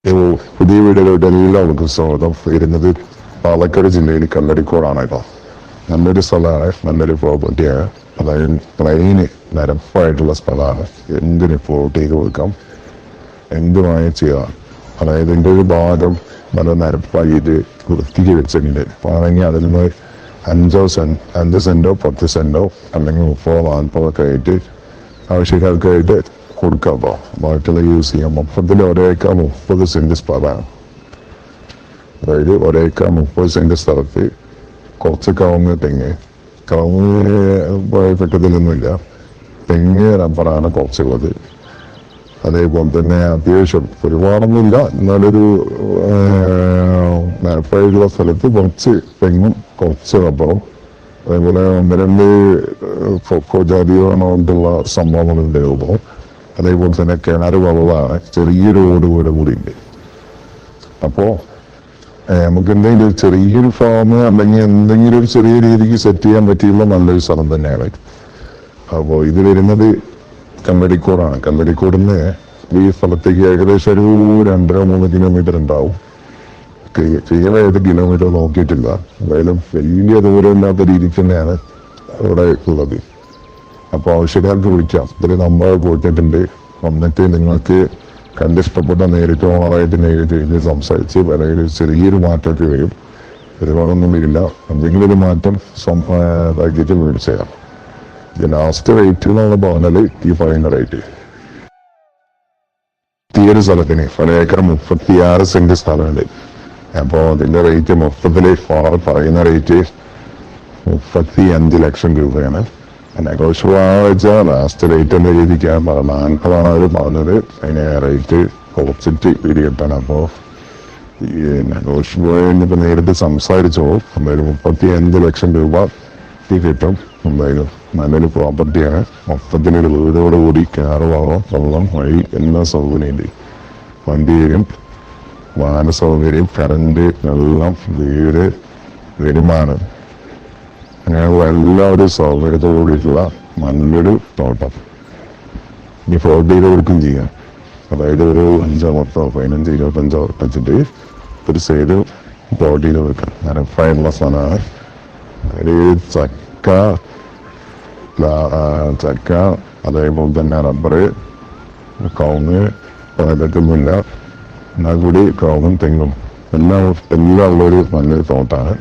പുതിയ വീഡിയോയിലോട്ട് എല്ലാവർക്കും സ്വാഗതം. വരുന്നത് പാലക്കാട് ജില്ലയിൽ കല്ലടിക്കോടാണ് കേട്ടോ. നല്ലൊരു സ്ഥലമാണ്, നല്ലൊരു പ്രോപ്പർട്ടിയാണ്. അതായത് പ്ലെയിന് നിരപ്പായിട്ടുള്ള സ്ഥലമാണ്. എന്തിന് പ്ലോട്ടേക്ക് കൊടുക്കാം, എന്തുമായി ചെയ്യാം. അതായത് ഇതിൻ്റെ ഒരു ഭാഗം നല്ല നിരപ്പായിട്ട് വൃത്തിക്ക് വെച്ചിട്ടുണ്ട്. ആണെങ്കിൽ അതിൽ നിന്ന് 5 സെൻറ്റോ 10 സെൻറ്റോ അല്ലെങ്കിൽ 30-40 ഒക്കെ ആയിട്ട് ആവശ്യക്കാർക്കായിട്ട് കൊടുക്കാം. അപ്പോൾ ബാക്കിയുള്ള യൂസ് ചെയ്യാം. മൊത്തത്തിൽ ഒരേക്കർ 30 സെൻറ്റ് സ്ഥലമാണ്. അതായത് ഒരേക്കർ 30 സെൻറ്റ് സ്ഥലത്ത് കുറച്ച് കവുങ്ങ് പെട്ടതിലൊന്നുമില്ല. തെങ്ങ് റബ്ബറാണ് കുറച്ചുള്ളത്. അതേപോലെ തന്നെ അത്യാവശ്യം ഒരുപാടൊന്നുമില്ല, എന്നാലൊരു നിരപ്പായിട്ടുള്ള സ്ഥലത്ത് കുറച്ച് തെങ്ങും കുറച്ച് റബ്ബറും അതേപോലെ 1-2 കൊക്കോ ജാതിയോണോട്ടുള്ള സംഭവങ്ങളുണ്ട്. രൂപം അതേപോലെ തന്നെ കിണർ വെള്ളമാണ്. ചെറിയൊരു ഓട് കൂടി ഉണ്ട്. അപ്പോൾ നമുക്ക് എന്തെങ്കിലും ഒരു ചെറിയൊരു ഫാം അല്ലെങ്കിൽ എന്തെങ്കിലും ഒരു ചെറിയ രീതിക്ക് സെറ്റ് ചെയ്യാൻ പറ്റിയുള്ള നല്ലൊരു സ്ഥലം തന്നെയാണ്. അപ്പോൾ ഇത് വരുന്നത് കല്ലടിക്കോടാണ്. കല്ലടിക്കോടിന്ന് ഈ സ്ഥലത്തേക്ക് ഏകദേശം ഒരു 2.5-3 കിലോമീറ്റർ ഉണ്ടാവും. ചെയ്യുന്ന ഏത് കിലോമീറ്റർ നോക്കിയിട്ടില്ല. എന്തായാലും വലിയ ദൂരമില്ലാത്ത രീതിക്ക് തന്നെയാണ് അവിടെ ഉള്ളത്. അപ്പോൾ ആവശ്യക്കാർക്ക് വിളിക്കാം. ഇതിൽ നമ്പർ കൊടുത്തിട്ടുണ്ട്. വന്നിട്ട് നിങ്ങൾക്ക് കണ്ടിഷ്ടപ്പെട്ട നേരിട്ട് ഓണറായിട്ട് നേരിട്ട് സംസാരിച്ച് വിലയിൽ ചെറിയൊരു മാറ്റമൊക്കെ വരും. ഒരുപാടൊന്നും വരില്ല. എന്തെങ്കിലും ഒരു മാറ്റം ഇതാക്കിയിട്ട് മേടിച്ചേക്കാം. ഇത് ലാസ്റ്റ് റേറ്റ് എന്നുള്ള പറഞ്ഞാൽ ഈ പറയുന്ന റേറ്റ്. ഈ ഒരു സ്ഥലത്തിന് ഒരേക്കർ 36 സെന്റ് സ്ഥലമുണ്ട്. അപ്പോൾ അതിന്റെ റേറ്റ് മൊത്തത്തിൽ പറയുന്ന റേറ്റ് 35 ലക്ഷം രൂപയാണ്. നെഗോഷ്യബിൾ ലാസ്റ്റ് റേറ്റ് എന്ന രീതിക്കാണ് 40 അവർ പറഞ്ഞത്. അതിന് റേറ്റ് കുറച്ചിട്ട് പിടികിട്ടാണ്. അപ്പോൾ ഈ നെഗോഷ്യബിൾ നേരിട്ട് സംസാരിച്ചോ. എന്തായാലും 35 ലക്ഷം രൂപ കിട്ടും. എന്തായാലും നല്ലൊരു പ്രോപ്പർട്ടിയാണ്. മൊത്തത്തിലൊരു വീടോടുകൂടി കിണറ് വെള്ളം വഴി എല്ലാ സൗകര്യമുണ്ട്. വണ്ടി വരും, വാഹന സൗകര്യം, കറണ്ട്, വെള്ളം, വീട്, വരുമാനം, അങ്ങനെയുള്ള എല്ലാവരും സൗകര്യത്തോടു കൂടിയിട്ടുള്ള നല്ലൊരു തോട്ടം. ഇനി ഫ്ലോട്ട് ചെയ്ത് കൊടുക്കുകയും ചെയ്യാം. അതായത് ഒരു 15-25 വെച്ചിട്ട് ഒരു സൈഡ് ഫ്ലോട്ട് ചെയ്ത് കൊടുക്കാം. നിരപ്പായിട്ടുള്ള സ്ഥലമാണ്. ഒരു ചക്ക അതേപോലെ തന്നെ റബ്ബർ, കവുങ്ങ് ഇതൊക്കെയൊന്നുമില്ല. എന്നാൽ കൂടി കവുങ്ങും തെങ്ങും എല്ലാം ഉള്ളൊരു നല്ലൊരു തോട്ടാണ്.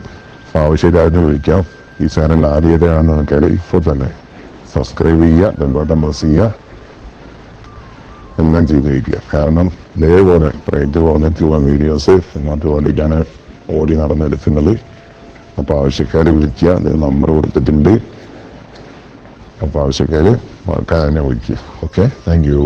ആവശ്യക്കാരന് വിളിക്കാം. ഈ ചാനൽ ആദ്യമായിട്ടാണെന്ന് നോക്കിയാൽ ഇപ്പോൾ തന്നെ സബ്സ്ക്രൈബ് ചെയ്യുക, ബെൽബട്ടൺ പ്രസ് ചെയ്യുക, എല്ലാം ചെയ്ത് വയ്ക്കുക. കാരണം ഇതേപോലെ റേറ്റ് കുറഞ്ഞിട്ടുള്ള വീഡിയോസ് ഇങ്ങോട്ട് ഓടിക്കാണ് ഓടി നടന്നെടുക്കുന്നത്. അപ്പോൾ ആവശ്യക്കാർ വിളിക്കുക. അതിന് നമ്പർ കൊടുത്തിട്ടുണ്ട്. അപ്പോൾ ആവശ്യക്കാർ തന്നെ വിളിക്കുക. Okay, thank you.